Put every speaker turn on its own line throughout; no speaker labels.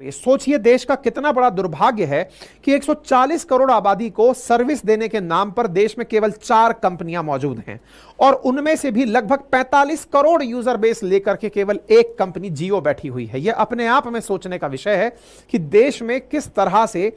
ये सोचिए देश का कितना बड़ा दुर्भाग्य है कि 140 करोड़ आबादी को सर्विस देने के नाम पर देश में केवल 4 कंपनियां मौजूद हैं और उनमें से भी लगभग 45 करोड़ यूजर बेस लेकर के केवल एक कंपनी जियो बैठी हुई है। यह अपने आप में सोचने का विषय है कि देश में किस तरह से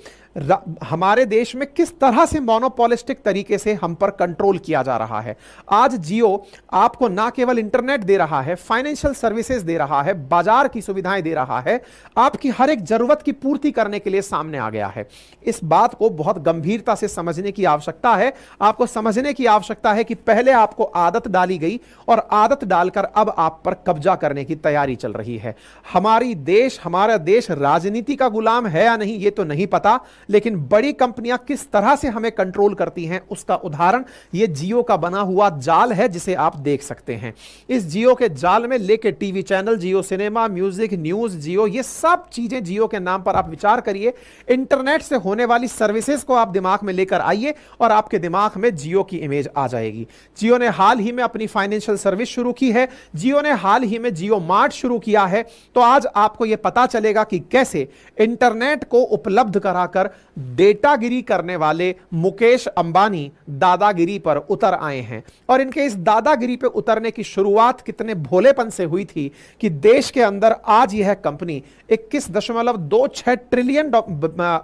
हमारे देश में किस तरह से मोनोपोलिस्टिक तरीके से हम पर कंट्रोल किया जा रहा है। आज जियो आपको ना केवल इंटरनेट दे रहा है, फाइनेंशियल सर्विसेज दे रहा है, बाजार की सुविधाएं दे रहा है, आपकी हर एक जरूरत की पूर्ति करने के लिए सामने आ गया है। इस बात को बहुत गंभीरता से समझने की आवश्यकता है। आपको समझने की आवश्यकता है कि पहले आपको आदत डाली गई और आदत डालकर अब आप पर कब्जा करने की तैयारी चल रही है। हमारा देश राजनीति का गुलाम है या नहीं ये तो नहीं पता, लेकिन बड़ी कंपनियां किस तरह से हमें कंट्रोल करती हैं उसका उदाहरण ये जियो का बना हुआ जाल है जिसे आप देख सकते हैं। इस जियो के जाल में लेके टीवी चैनल, जियो सिनेमा, म्यूजिक, न्यूज, जियो, ये सब चीजें जियो के नाम पर आप विचार करिए। इंटरनेट से होने वाली सर्विसेज को आप दिमाग में लेकर आइए और आपके दिमाग में जियो की इमेज आ जाएगी। जियो ने हाल ही में अपनी फाइनेंशियल सर्विस शुरू की है, जियो ने हाल ही में जियो मार्ट शुरू किया है। तो आज आपको यह पता चलेगा कि कैसे इंटरनेट को उपलब्ध कराकर डेटागिरी करने वाले मुकेश अंबानी दादागिरी पर उतर आए हैं। और इनके इस दादागिरी पर उतरने की शुरुआत कितने भोलेपन से हुई थी कि देश के अंदर आज यह कंपनी 21.26 ट्रिलियन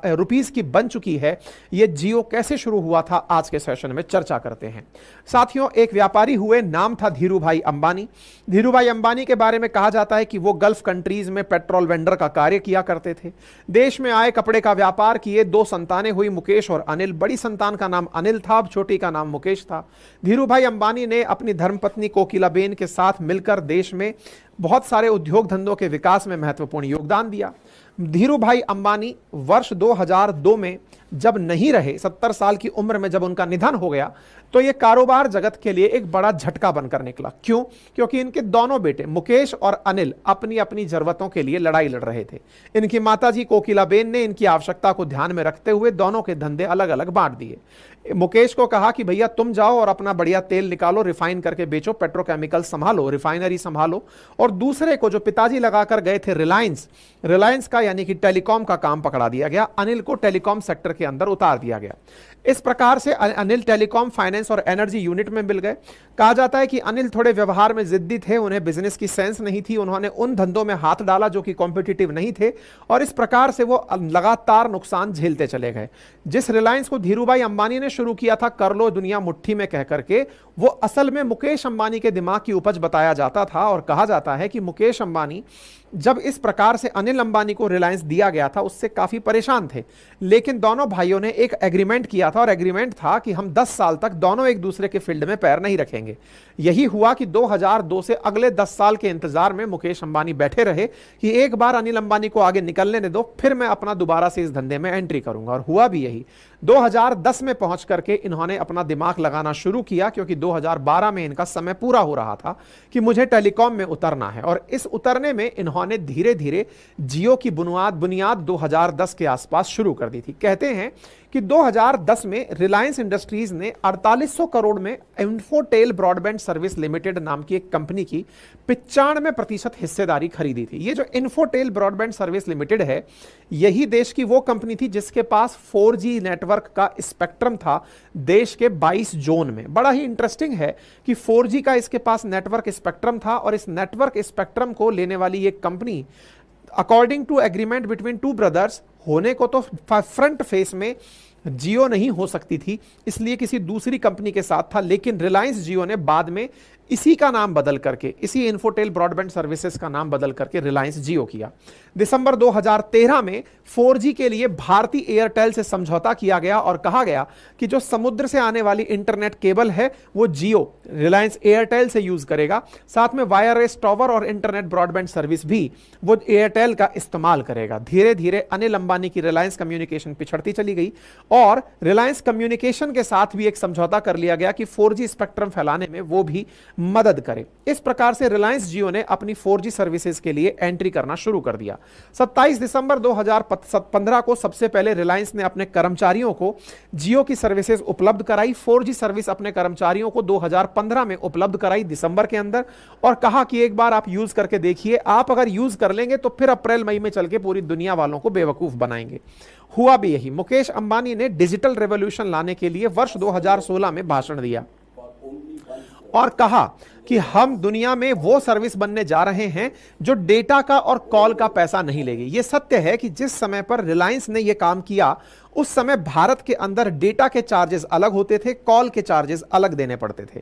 रुपीस की बन चुकी है। यह जियो कैसे शुरू हुआ था आज के सेशन में चर्चा करते हैं। साथियों, एक व्यापारी हुए, नाम था धीरूभाई अंबानी। धीरूभाई अंबानी के बारे में कहा जाता है कि वो गल्फ कंट्रीज में पेट्रोल वेंडर का कार्य किया करते थे। देश में आए, कपड़े का व्यापार किए, 2 संतानें हुई, मुकेश और अनिल। बड़ी संतान का नाम अनिल था, अब छोटी का नाम मुकेश था। धीरूभाई अंबानी ने अपनी धर्मपत्नी कोकिलाबेन के साथ मिलकर देश में बहुत सारे उद्योग धंधों के विकास में महत्वपूर्ण योगदान दिया। धीरूभाई अंबानी वर्ष 2002 में जब नहीं रहे, 70 साल की उम्र में जब उनका निधन हो गया, तो यह कारोबार जगत के लिए एक बड़ा झटका बनकर निकला। क्यों? क्योंकि इनके दोनों बेटे मुकेश और अनिल अपनी अपनी जरूरतों के लिए लड़ाई लड़ रहे थे। इनकी माताजी कोकिलाबेन ने इनकी आवश्यकता को ध्यान में रखते हुए दोनों के धंधे अलग अलग बांट दिए। मुकेश को कहा कि भैया तुम जाओ और अपना बढ़िया तेल निकालो, रिफाइन करके बेचो, पेट्रोकेमिकल संभालो, रिफाइनरी संभालो। और दूसरे को, जो पिताजी लगाकर गए थे रिलायंस का यानी कि टेलीकॉम का काम पकड़ा दिया गया। अनिल को टेलीकॉम सेक्टर के अंदर उतार दिया गया। इस प्रकार से अनिल टेलीकॉम, फाइनेंस और एनर्जी यूनिट में मिल गए। कहा जाता है कि अनिल थोड़े व्यवहार में जिद्दी थे, उन्हें बिजनेस की सेंस नहीं थी। उन्होंने उन धंधों में हाथ डाला जो कि कॉम्पिटिटिव नहीं थे और इस प्रकार से वो लगातार नुकसान झेलते चले गए। जिस रिलायंस को धीरूभाई अंबानी ने शुरू किया था, कर लो दुनिया मुट्ठी में कह करके, वो असल में मुकेश अंबानी के दिमाग की उपज बताया जाता था। और कहा जाता है कि मुकेश अंबानी जब इस प्रकार से अनिल अंबानी को रिलायंस दिया गया था उससे काफी परेशान थे, लेकिन दोनों भाइयों ने एक एग्रीमेंट किया था और एग्रीमेंट था कि हम 10 साल तक दोनों एक दूसरे के फील्ड में पैर नहीं रखेंगे। यही हुआ कि 2002 से अगले 10 साल के इंतजार में मुकेश अंबानी बैठे रहे कि एक बार अनिल अंबानी को आगे निकलने दे दो, फिर मैं अपना दोबारा से इस धंधे में एंट्री करूंगा। और हुआ भी यही। 2010 में पहुंच करके इन्होंने अपना दिमाग लगाना शुरू किया, क्योंकि 2012 में इनका समय पूरा हो रहा था कि मुझे टेलीकॉम में उतरना है। और इस उतरने में इन्होंने धीरे धीरे जियो की बुनियाद 2010 के आसपास शुरू कर दी थी। कहते हैं कि 2010 में रिलायंस इंडस्ट्रीज ने 4800 करोड़ में इन्फोटेल ब्रॉडबैंड सर्विस लिमिटेड नाम की एक कंपनी की 95% हिस्सेदारी खरीदी थी। ये जो इन्फोटेल ब्रॉडबैंड सर्विस लिमिटेड है, यही देश की वो कंपनी थी जिसके पास 4G नेटवर्क का स्पेक्ट्रम था देश के 22 जोन में। बड़ा ही इंटरेस्टिंग है कि 4G का इसके पास नेटवर्क स्पेक्ट्रम था और इस नेटवर्क स्पेक्ट्रम को लेने वाली ये company according to agreement between 2 brothers होने को तो फ्रंट फेस में जियो नहीं हो सकती थी, इसलिए किसी दूसरी कंपनी के साथ था। लेकिन रिलायंस जियो ने बाद में इसी का नाम बदल करके, इसी इन्फोटेल ब्रॉडबैंड सर्विसेज का नाम बदल करके रिलायंस जियो किया। दिसंबर 2013 में 4G के लिए भारतीय एयरटेल से समझौता किया गया और कहा गया कि जो समुद्र से आने वाली इंटरनेट केबल है वो जियो रिलायंस एयरटेल से यूज करेगा, साथ में वायरलेस टावर और इंटरनेट ब्रॉडबैंड सर्विस भी वो एयरटेल का इस्तेमाल करेगा। धीरे धीरे अनिल अंबानी की रिलायंस कम्युनिकेशन पिछड़ती चली गई और रिलायंस कम्युनिकेशन के साथ भी एक समझौता कर लिया गया कि 4G स्पेक्ट्रम फैलाने में वो भी मदद करे। इस प्रकार से रिलायंस जियो ने अपनी 4G सर्विसेज के लिए एंट्री करना शुरू कर दिया। 27 दिसंबर 2015 को सबसे पहले रिलायंस ने अपने कर्मचारियों को जियो की सर्विसेज उपलब्ध कराई। 4G सर्विस अपने कर्मचारियों को 2015 में उपलब्ध कराई दिसंबर के अंदर, और कहा कि एक बार आप यूज करके देखिए, आप अगर यूज कर लेंगे तो फिर अप्रैल मई में चल के पूरी दुनिया वालों को बेवकूफ बनाएंगे। हुआ भी यही। मुकेश अंबानी ने डिजिटल रेवोल्यूशन लाने के लिए वर्ष 2016 में भाषण दिया और कहा कि हम दुनिया में वो सर्विस बनने जा रहे हैं जो डेटा का और कॉल का पैसा नहीं लेगी। यह सत्य है कि जिस समय पर रिलायंस ने यह काम किया उस समय भारत के अंदर डेटा के चार्जेस अलग होते थे, कॉल के चार्जेस अलग देने पड़ते थे।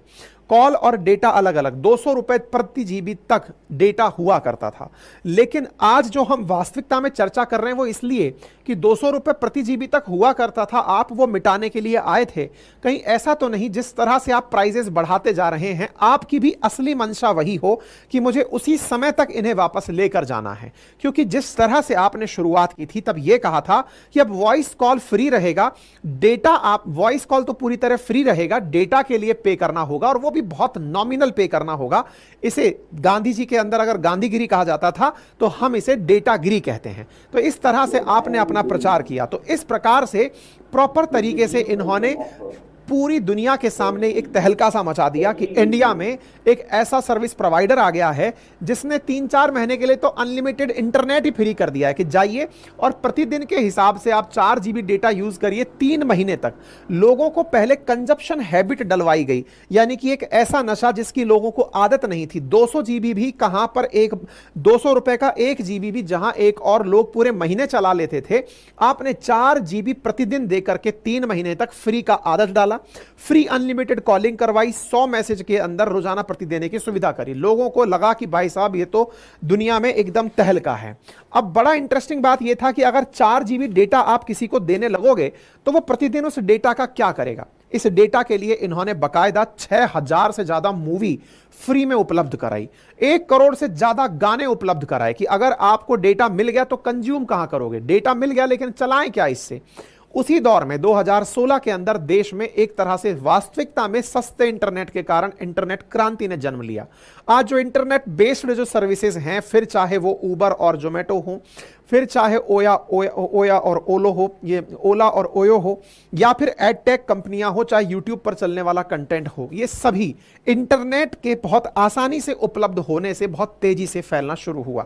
कॉल और डेटा अलग अलग, 200 रुपए प्रति जीबी तक डेटा हुआ करता था। लेकिन आज जो हम वास्तविकता में चर्चा कर रहे हैं वो इसलिए कि 200 रुपए प्रति जीबी तक हुआ करता था, आप वो मिटाने के लिए आए थे। कहीं ऐसा तो नहीं जिस तरह से आप प्राइजेस बढ़ाते जा रहे हैं आपकी भी असली मंशा वही हो कि मुझे उसी समय तक इन्हें वापस लेकर जाना है। क्योंकि जिस तरह से आपने शुरुआत की थी तब यह कहा था कि अब वॉइस कॉल फ्री रहेगा, डेटा, आप वॉइस कॉल तो पूरी तरह फ्री रहेगा, डेटा के लिए पे करना होगा और वो भी बहुत नॉमिनल पे करना होगा। इसे गांधी जी के अंदर अगर गांधीगिरी कहा जाता था तो हम इसे डेटागिरी कहते हैं। तो इस तरह से आपने अपना प्रचार किया। तो इस प्रकार से प्रॉपर तरीके से इन्होंने पूरी दुनिया के सामने एक तहलका सा मचा दिया कि इंडिया में एक ऐसा सर्विस प्रोवाइडर आ गया है जिसने 3-4 महीने के लिए तो अनलिमिटेड इंटरनेट ही फ्री कर दिया है कि जाइए और प्रतिदिन के हिसाब से आप 4 GB डेटा यूज करिए 3 महीने तक। लोगों को पहले कंजप्शन हैबिट डलवाई गई, यानी कि एक ऐसा नशा जिसकी लोगों को आदत नहीं थी। 200 GB भी कहां पर, एक 200 रुपए का 1 GB भी जहां एक और लोग पूरे महीने चला लेते थे, आपने 4 GB प्रतिदिन देकर के 3 महीने तक फ्री का आदत डाला। फ्री अनलिमिटेड कॉलिंग करवाई, 100 मैसेज के अंदर रोजाना प्रति देने की सुविधा करी। लोगों को लगा कि भाई साहब ये तो दुनिया में एकदम तहलका है। अब बड़ा इंटरेस्टिंग बात यह था कि अगर 4 GB डेटा आप किसी को देने लगोगे तो वो प्रतिदिन उस डेटा का क्या करेगा। इस डेटा के लिए इन्होंने बकायदा 6000 से ज्यादा मूवी फ्री में उपलब्ध कराई, 1 करोड़ से ज्यादा गाने उपलब्ध कराए कि अगर आपको डेटा मिल गया तो कंज्यूम कहां करोगे, डेटा मिल गया लेकिन चलाएं क्या इससे। उसी दौर में 2016 के अंदर देश में एक तरह से वास्तविकता में सस्ते इंटरनेट के कारण इंटरनेट क्रांति ने जन्म लिया। आज जो इंटरनेट बेस्ड जो सर्विसेज हैं, फिर चाहे वो उबर और जोमेटो हो, फिर चाहे ओया और ओलो हो, ये ओला और ओयो हो, या फिर एडटेक कंपनियां हो, चाहे यूट्यूब पर चलने वाला कंटेंट हो, ये सभी इंटरनेट के बहुत आसानी से उपलब्ध होने से बहुत तेजी से फैलना शुरू हुआ।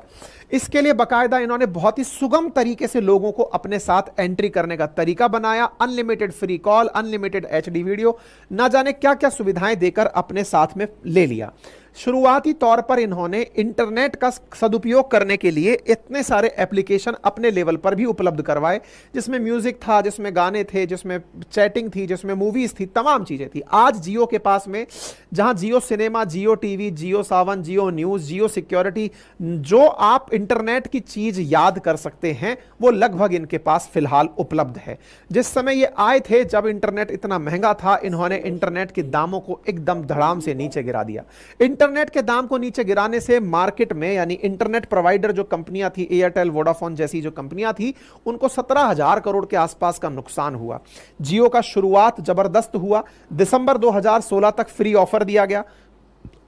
इसके लिए बाकायदा इन्होंने बहुत ही सुगम तरीके से लोगों को अपने साथ एंट्री करने का तरीका बनाया। Unlimited free call, unlimited HD video, ना जाने क्या क्या सुविधाएं देकर अपने साथ में ले लिया। शुरुआती तौर पर इन्होंने इंटरनेट का सदुपयोग करने के लिए इतने सारे एप्लीकेशन अपने लेवल पर भी उपलब्ध करवाए, जिसमें म्यूजिक था, जिसमें गाने थे, जिसमें चैटिंग थी, जिसमें मूवीज थी, तमाम चीजें थी। आज जियो के पास में जहां जियो सिनेमा, जियो टीवी, जियो सावन, जियो न्यूज, जियो सिक्योरिटी, जो आप इंटरनेट की चीज याद कर सकते हैं वो लगभग इनके पास फिलहाल उपलब्ध है। जिस समय ये आए थे जब इंटरनेट इतना महंगा था, इन्होंने इंटरनेट के दामों को एकदम धड़ाम से नीचे गिरा दिया। इंटरनेट के दाम को नीचे गिराने से मार्केट में, यानी इंटरनेट प्रोवाइडर जो कंपनियां थी, एयरटेल, वोडाफोन जैसी जो कंपनियां थी, उनको 17,000 करोड़ के आसपास का नुकसान हुआ। जियो का शुरुआत जबरदस्त हुआ। दिसंबर 2016 तक फ्री ऑफर दिया गया।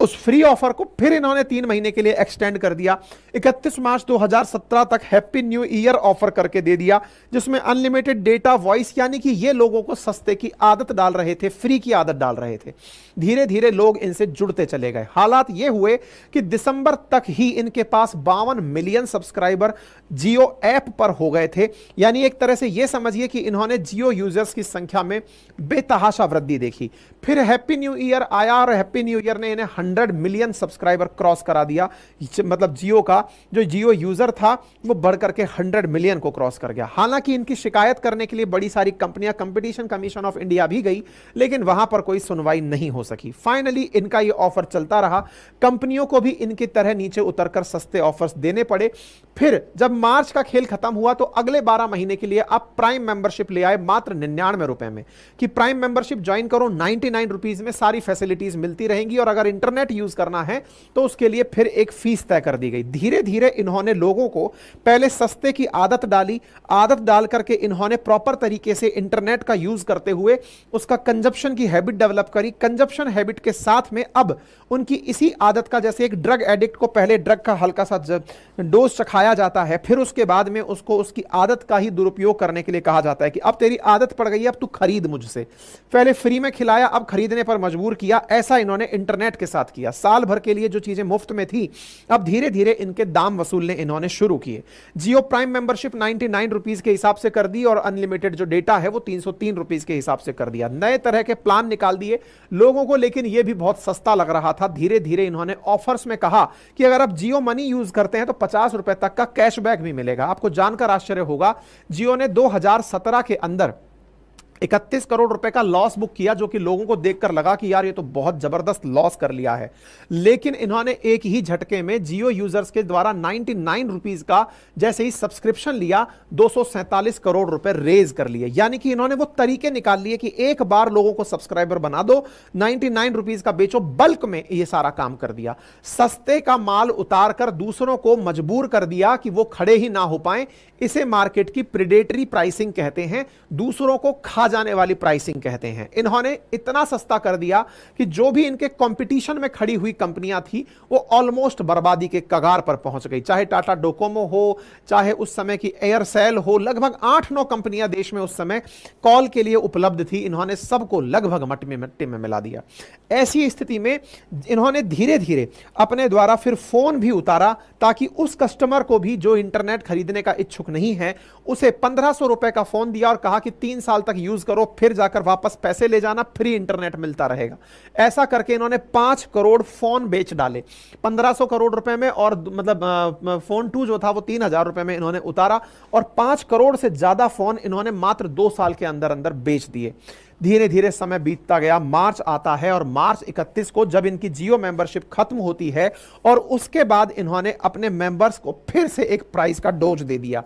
उस फ्री ऑफर को फिर इन्होंने 3 महीने के लिए एक्सटेंड कर दिया। 31 मार्च 2017 तक हैप्पी न्यू ईयर ऑफर करके दे दिया, जिसमें अनलिमिटेड डेटा, वॉइस, यानी कि ये लोगों को सस्ते की आदत डाल रहे थे, फ्री की आदत डाल रहे थे। धीरे धीरे लोग इनसे जुड़ते चले गए। हालात ये हुए कि दिसंबर तक ही इनके पास 52 मिलियन सब्सक्राइबर जियो ऐप पर हो गए थे। यानी एक तरह से यह समझिए कि इन्होंने जियो यूजर्स की संख्या में बेतहाशा वृद्धि देखी। फिर हैप्पी न्यू ईयर आया और हैप्पी न्यू ईयर ने इन्हें 100 मिलियन सब्सक्राइबर क्रॉस करा दिया। मतलब जियो का जो जियो यूजर था वो बढ़कर के 100 मिलियन को क्रॉस कर गया। हालांकि इनकी शिकायत करने के लिए बड़ी सारी कंपनियां, कंपटीशन कमीशन ऑफ इंडिया भी गई, लेकिन वहां पर कोई सुनवाई नहीं हो सकी। फाइनली इनका ये ऑफर चलता रहा। कंपनियों को भी इनकी तरह नीचे उतरकर सस्ते ऑफर्स देने पड़े। फिर जब मार्च का खेल खत्म हुआ तो अगले 12 महीने के लिए आप प्राइम मेंबरशिप ले आए मात्र 99 रुपए में, कि प्राइम मेंबरशिप ज्वाइन करो, 99 रुपीज में सारी फैसिलिटीज मिलती रहेंगी, और अगर इंटरनेट यूज करना है तो उसके लिए फिर एक फीस तय कर दी गई। धीरे धीरे इन्होंने लोगों को पहले सस्ते की आदत डाली, आदत डाल करके इन्होंने प्रॉपर तरीके से इंटरनेट का यूज करते हुए उसका कंजप्शन की हैबिट डेवलप करी। कंजप्शन हैबिट के साथ में अब उनकी इसी आदत का, जैसे एक ड्रग एडिक्ट को पहले ड्रग का हल्का सा डोज चखाया जाता है, फिर उसके बाद में उसको उसकी आदत का ही दुरुपयोग करने के लिए कहा जाता है कि अब तेरी आदत पड़ गई है, अब तू खरीद मुझसे। पहले फ्री में खिलाया, अब खरीदने पर मजबूर किया। ऐसा इन्होंने इंटरनेट के साथ किया। साल भर के लिए जो चीजें मुफ्त में थी, अब धीरे धीरे इनके दाम वसूलने इन्होंने शुरू किए। जियो प्राइम मेंबरशिप 99 रुपीज के हिसाब से कर दी, और अनलिमिटेड जो डेटा है वो 303 रुपीज के हिसाब से कर दिया। नए तरह के प्लान निकाल दिए लोगों को, लेकिन यह भी बहुत सस्ता लग रहा था। धीरे धीरे इन्होंने ऑफर्स में कहा कि अगर आप जियो मनी यूज करते हैं तो 50 रुपए तक का कैशबैक भी मिलेगा। आपको जानकर आश्चर्य होगा, जियो ने 2017 के अंदर 31 करोड़ रुपए का लॉस बुक किया, जो कि लोगों को देखकर लगा कि यार ये तो बहुत जबरदस्त लॉस कर लिया है। लेकिन इन्होंने एक ही झटके में जियो यूजर्स के द्वारा 99 रुपीज का जैसे ही सब्सक्रिप्शन लिया, 247 करोड़ रुपए रेज कर लिए। यानी कि इन्होंने वो तरीके निकाल लिए कि एक बार लोगों को सब्सक्राइबर बना दो, 99 रुपीज का बेचो, बल्क में ये सारा काम कर दिया। सस्ते का माल उतार कर दूसरों को मजबूर कर दिया कि वो खड़े ही ना हो पाए। इसे मार्केट की प्रेडेटरी प्राइसिंग कहते हैं, दूसरों को खा जाने वाली प्राइसिंग कहते हैं। इन्होंने इतना सस्ता कर दिया कि जो भी इनके कंपटीशन में खड़ी हुई कंपनियां थी वो ऑलमोस्ट बर्बादी के कगार पर पहुंच गई। चाहे टाटा डोकोमो हो, चाहे उस समय की एयरसेल हो, लगभग 8-9 कंपनियां देश में उस समय कॉल के लिए उपलब्ध थी। इन्होंने सबको लगभग मट्टी में मिला दिया। ऐसी स्थिति में इन्होंने धीरे धीरे अपने द्वारा फिर फोन भी उतारा, ताकि उस कस्टमर को भी जो इंटरनेट खरीदने का इच्छुक नहीं है, उसे 1500 रुपए का फोन दिया और कहा कि 3 साल तक यूज करो, फिर जाकर वापस पैसे ले जाना, फ्री इंटरनेट मिलता रहेगा। ऐसा करके इन्होंने 5 करोड़ फोन बेच डाले 1500 करोड़ रुपए में, और मतलब फोन 2 जो था वो 3000 रुपए में इन्होंने उतारा, और 5 करोड़ से ज्यादा फोन इन्होंने मात्र 2 साल के अंदर अंदर बेच दिए। धीरे धीरे समय बीतता गया, मार्च आता है, और मार्च 31 को जब इनकी जियो मेंबरशिप खत्म होती है, और उसके बाद इन्होंने अपने मेंबर्स को फिर से एक प्राइस का डोज दे दिया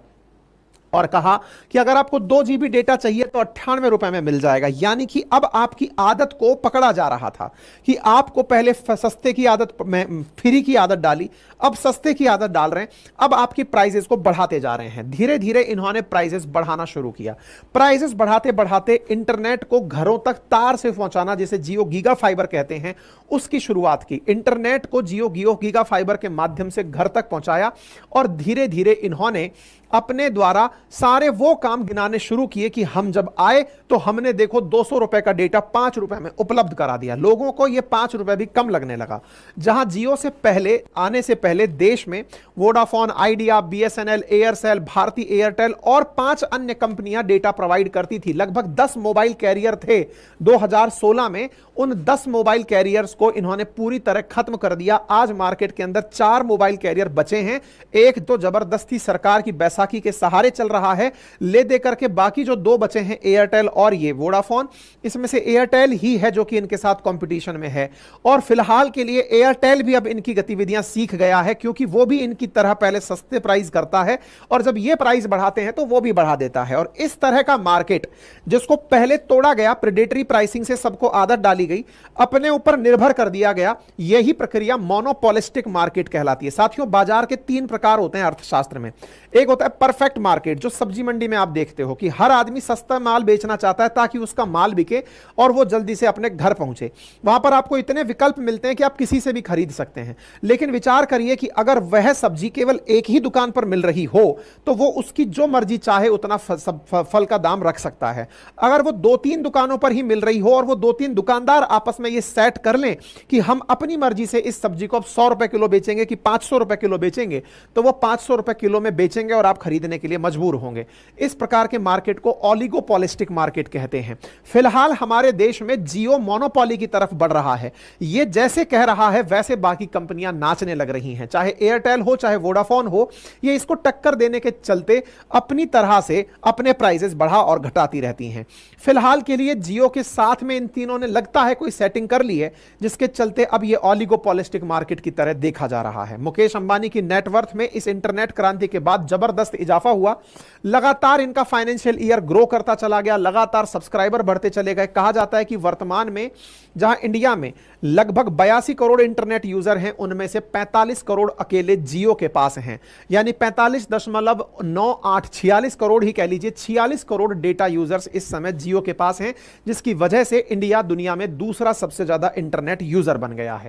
और कहा कि अगर आपको 2 GB डेटा चाहिए तो 98 रुपए में मिल जाएगा। यानी कि अब आपकी आदत को पकड़ा जा रहा था कि आपको पहले सस्ते की आदत में फ्री की आदत डाली, अब सस्ते की आदत डाल रहे हैं, अब आपकी प्राइसेस को बढ़ाते जा रहे हैं। धीरे धीरे इन्होंने प्राइसेस बढ़ाना शुरू किया। प्राइसेस बढ़ाते बढ़ाते इंटरनेट को घरों तक तार से पहुंचाना, जिसे जियो गीगा फाइबर कहते हैं, उसकी शुरुआत की। इंटरनेट को जियो गीगा फाइबर के माध्यम से घर तक पहुंचाया, और धीरे धीरे इन्होंने अपने द्वारा सारे वो काम गिनाने शुरू किए कि हम जब आए तो हमने देखो 200 रुपए का डेटा 5 रुपए में उपलब्ध करा दिया। लोगों को ये 5 रुपए भी कम लगने लगा। जहां जियो से पहले आने से पहले देश में Vodafone, Idea, BSNL, Aircel, Bharti Airtel और 5 अन्य कंपनियां डेटा प्रोवाइड करती थी। लगभग 10 मोबाइल कैरियर थे 2016 में। उन 10 मोबाइल कैरियर्स को इन्होंने पूरी तरह खत्म कर दिया। आज मार्केट के अंदर 4 मोबाइल कैरियर बचे हैं। एक तो जबरदस्ती सरकार की बैसाखी के सहारे चल रहा है, ले दे करके बाकी जो 2 बचे हैं एयरटेल और ये वोडाफोन, इसमें से एयरटेल ही है जो कि इनके साथ कंपटीशन में है। और फिलहाल के लिए एयरटेल भी अब इनकी गतिविधियां सीख गया है, क्योंकि वो भी इनकी तरह पहले सस्ते प्राइस करता है, और जब ये प्राइस बढ़ाते हैं तो वो भी बढ़ा देता है। और इस तरह का मार्केट जिसको पहले तोड़ा गया, प्रेडेटरी प्राइसिंग से सबको आदत डाली गई, अपने ऊपर निर्भर कर दिया गया, यही प्रक्रिया मोनोपोलिस्टिक मार्केट कहलाती है। साथियों, बाजार के 3 प्रकार होते हैं अर्थशास्त्र में। एक होता है परफेक्ट मार्केट, जो सब्जी मंडी में आप देखते हो कि हर आदमी सस्ता माल बेचना चाहता है ताकि उसका माल बिके और वो जल्दी से अपने घर पहुंचे। वहां पर आपको इतने विकल्प मिलते हैं कि आप किसी से भी खरीद सकते हैं। लेकिन विचार करिए कि अगर वह सब्जी केवल एक ही दुकान पर मिल रही हो तो वो उसकी जो मर्जी चाहे उतना फल का दाम रख सकता है। अगर वो 2-3 दुकानों पर ही मिल रही हो और वो 2-3 दुकानदार आपस में ये सेट कर लें कि हम अपनी मर्जी से इस सब्जी को अब 100 रुपए किलो बेचेंगे कि 500 रुपए किलो बेचेंगे, तो वो 500 रुपए किलो में बेचेंगे और आप खरीदने के लिए मजबूर जरूर होंगे। इस प्रकार के मार्केट को ओलिगोपॉलिस्टिक मार्केट कहते हैं। फिलहाल हमारे देश में जियो मोनोपोली की तरफ बढ़ रहा है। यह जैसे कह रहा है वैसे बाकी कंपनियां नाचने लग रही हैं, चाहे एयरटेल हो चाहे वोडाफोन हो, ये इसको टक्कर देने के चलते अपनी तरह से अपने प्राइसेस बढ़ा और घटाती रहती हैं। फिलहाल के लिए जियो के साथ में इन तीनों ने लगता है कोई सेटिंग कर ली है, जिसके चलते अब यह ओलिगोपॉलिस्टिक मार्केट की तरह देखा जा रहा है। मुकेश अंबानी की नेटवर्थ में इस इंटरनेट क्रांति के बाद जबरदस्त इजाफा हुआ। लगातार इनका फाइनेंशियल ईयर ग्रो करता चला गया, लगातार सब्सक्राइबर बढ़ते चले गए। कहा जाता है कि वर्तमान में जहां इंडिया में लगभग 82 करोड़ इंटरनेट यूजर हैं, उनमें से 45 करोड़ अकेले जियो के पास हैं, यानी 45.9846 करोड़ ही कह लीजिए, 46 करोड़ डेटा यूजर्स इस समय जियो के पास हैं, जिसकी वजह से इंडिया दुनिया में दूसरा सबसे ज्यादा इंटरनेट यूजर बन गया है।